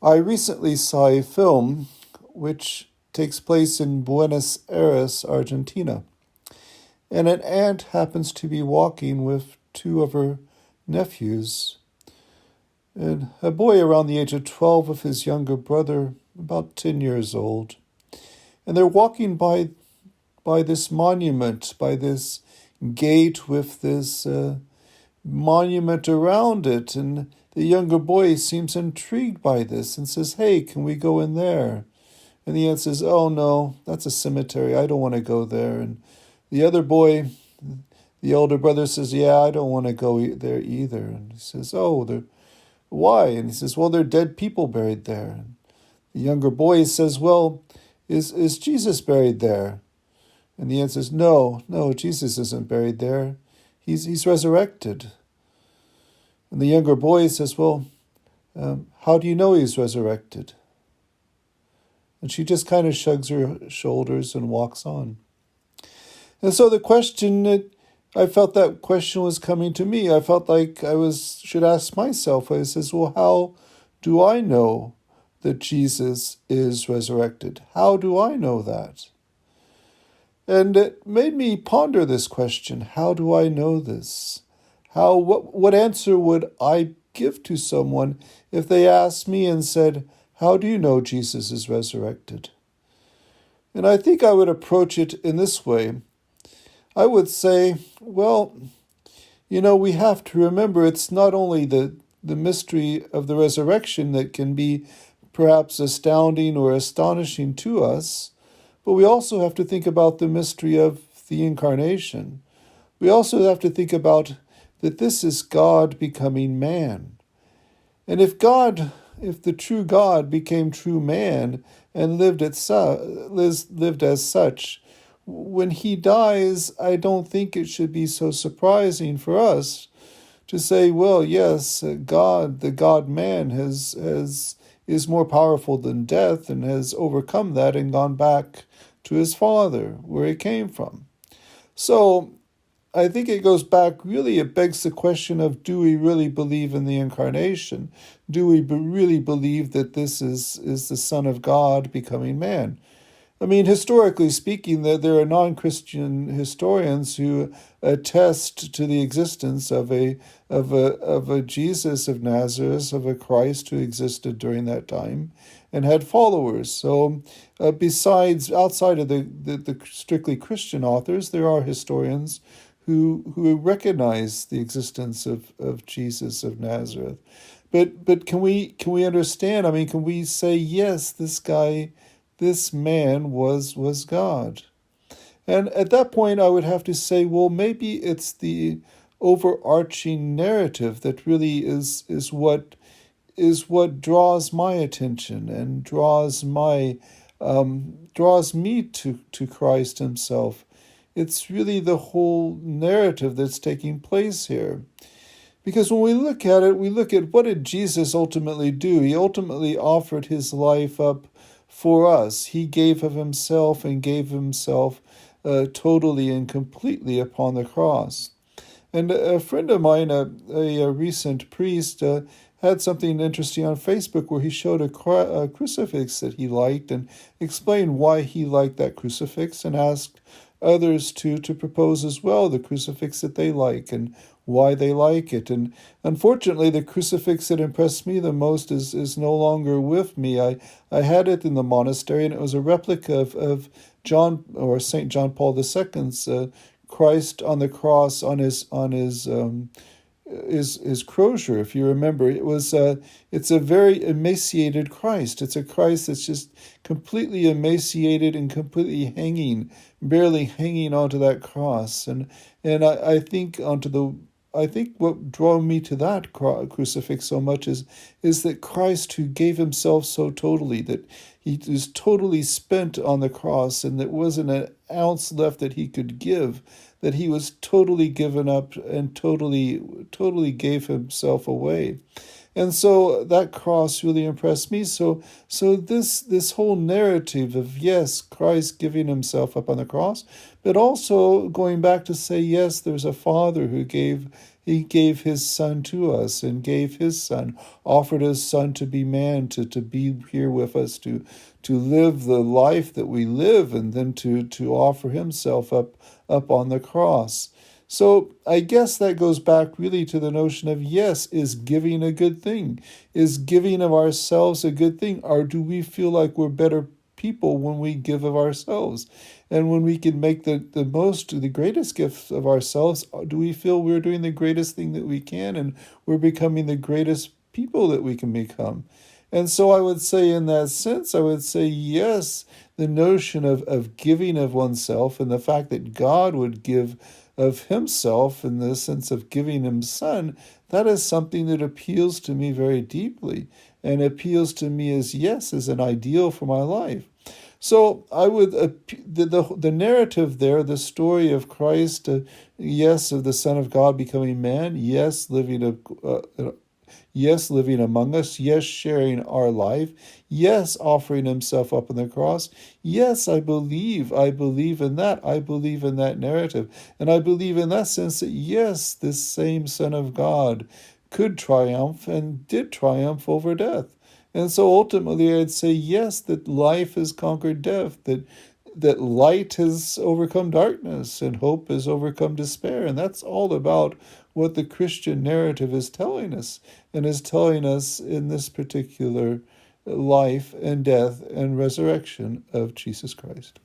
I recently saw a film which takes place in Buenos Aires, Argentina, and an aunt happens to be walking with two of her nephews, and a boy around the age of 12 with his younger brother, about 10 years old. And they're walking by this monument, by this gate with this monument around it, and the younger boy seems intrigued by this and says, "Hey, can we go in there?" And the aunt says, "Oh no, that's a cemetery. I don't want to go there." And the other boy, the older brother, says, "Yeah, I don't want to go there either." And he says, "Oh, why?" And he says, "Well, there are dead people buried there." And the younger boy says, "Well, is Jesus buried there?" And the aunt says, No, Jesus isn't buried there. He's resurrected." And the younger boy says, "Well, how do you know he's resurrected?" And she just kind of shrugs her shoulders and walks on. And so I felt that question was coming to me. I felt like should ask myself. I says, "Well, how do I know that Jesus is resurrected? How do I know that?" And it made me ponder this question. How do I know this? What answer would I give to someone if they asked me and said, "How do you know Jesus is resurrected?" And I think I would approach it in this way. I would say, well, we have to remember it's not only the mystery of the resurrection that can be perhaps astounding or astonishing to us, but we also have to think about the mystery of the incarnation. We also have to think about that this is God becoming man. And if the true God became true man and lived as such, when he dies, I don't think it should be so surprising for us to say, well, yes, God, the God-man, is more powerful than death and has overcome that and gone back to his Father, where he came from. So I think it goes back, really, it begs the question of, do we really believe in the incarnation? Do we really believe that this is the Son of God becoming man? I mean, historically speaking, there are non-Christian historians who attest to the existence of a Jesus of Nazareth, of a Christ who existed during that time and had followers. So outside of the strictly Christian authors, there are historians who recognize the existence of Jesus of Nazareth. But can we understand? I mean, can we say, yes, this man was God? And at that point, I would have to say, well, maybe it's the overarching narrative that really is what draws my attention and draws me to Christ himself. It's really the whole narrative that's taking place here. Because when we look at it, we look at, what did Jesus ultimately do? He ultimately offered his life up for us. He gave of himself and gave himself totally and completely upon the cross. And a friend of mine, a recent priest, had something interesting on Facebook where he showed a crucifix that he liked and explained why he liked that crucifix, and asked others to propose as well the crucifix that they like and why they like it. And unfortunately, the crucifix that impressed me the most is no longer with me. I had it in the monastery, and it was a replica of St. John Paul II's Christ on the cross on his crozier. If you remember, it's a very emaciated Christ. It's a Christ that's just completely emaciated and completely barely hanging onto that cross. And I think what drove me to that crucifix so much is that Christ, who gave himself so totally, that he was totally spent on the cross, and there wasn't an ounce left that he could give, that he was totally given up and totally gave himself away. And so that cross really impressed me. So this whole narrative of, yes, Christ giving himself up on the cross, but also going back to say, yes, there's a Father who gave He gave his Son to us and gave his Son, offered his Son to be man, to be here with us, to live the life that we live, and then to offer himself up on the cross. So I guess that goes back really to the notion of, yes, is giving a good thing? Is giving of ourselves a good thing? Or do we feel like we're better people when we give of ourselves? And when we can make the greatest gift of ourselves, do we feel we're doing the greatest thing that we can and we're becoming the greatest people that we can become? And so I would say, in that sense, I would say, yes, the notion of giving of oneself and the fact that God would give of himself in the sense of giving him Son, that is something that appeals to me very deeply and appeals to me as, yes, as an ideal for my life. So I would, the narrative there, the story of Christ, yes, of the Son of God becoming man, yes, living among us, yes, sharing our life, yes, offering himself up on the cross. Yes, I believe in that. I believe in that narrative. And I believe in that sense that, yes, this same Son of God could triumph and did triumph over death. And so ultimately I'd say, yes, that life has conquered death, that light has overcome darkness and hope has overcome despair. And that's all about what the Christian narrative is telling us, and is telling us in this particular life and death and resurrection of Jesus Christ.